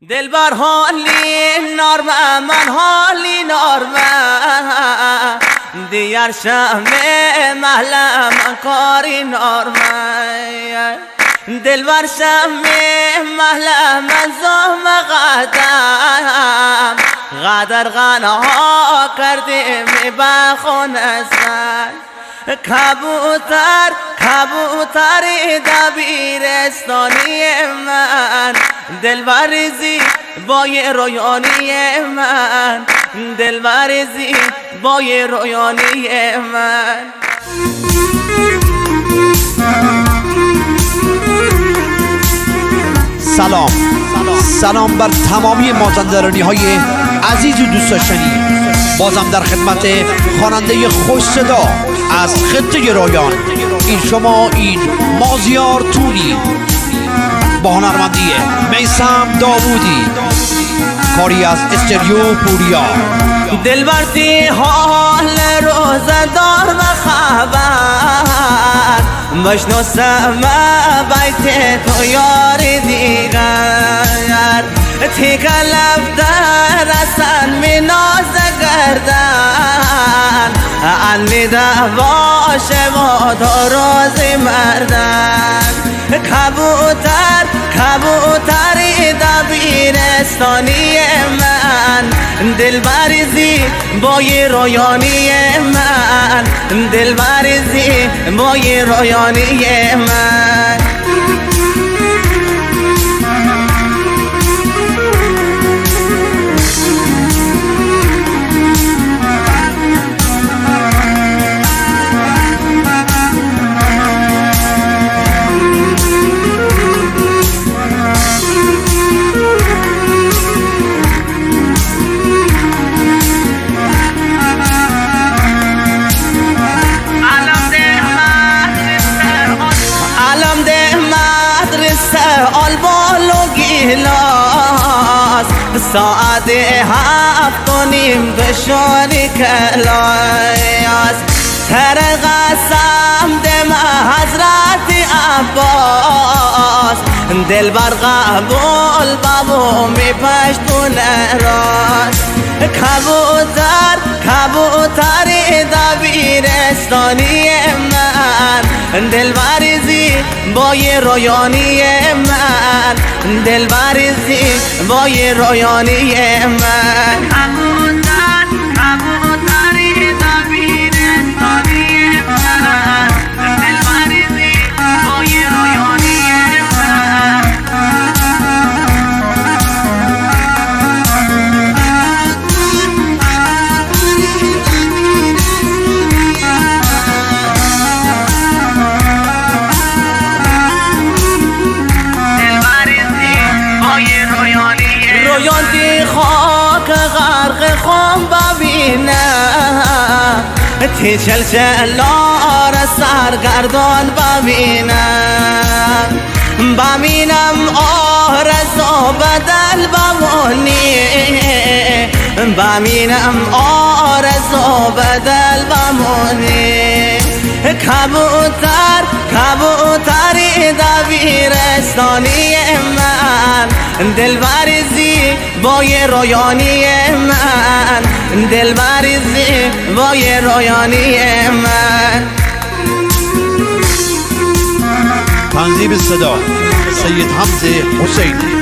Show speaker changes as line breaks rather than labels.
دلبر حالی نارمه من حالی نارمه دیگر شمه محله من کاری نارمه دلبر شمه محله من زهم قدر غنها کردیم بخونه سن کبوتری دبیرستانی من دلبرزی بای رویانی من دلبرزی بای رویانی من
سلام بر تمامی مازندرانی های عزیز و دوست داشتنی. بازم در خدمت خواننده خوش صدا از خطه رایان این مازیار تونی با هنرمندی میثم داوودی، کاری از استریو پوریا.
دلبرتی حال روزدار و خبر مشناسم بیت تو یاری دیگر تکلف در اصلا می ناز گردن انی باشه و دو روزی مردن کبوتری دبیرستانی من دلبرزی بای رویانی من دلبرزی بای رویانی من ساعت 7:30 بشونی کلاس سر قسم دم حضرت عباس دلبر قبول بابو می پشتون راست کبوتری دبیرستانی من دلبرزی بای رویانی من دلبرزی بای رویانی من کبوتری دبیرستانی من دلبرزی بای رویانی من رویان دی خاک غرق خون ببینم تی چلچلار سرگردان ببینم آرزو بدل بمونی ببینم آرزو بدل بمونی کبوتری دبیرستانی من دلبرزی بای رویانی من دلبرزی بای رویانی من.
تنظیم صدا سید حمزه حسین.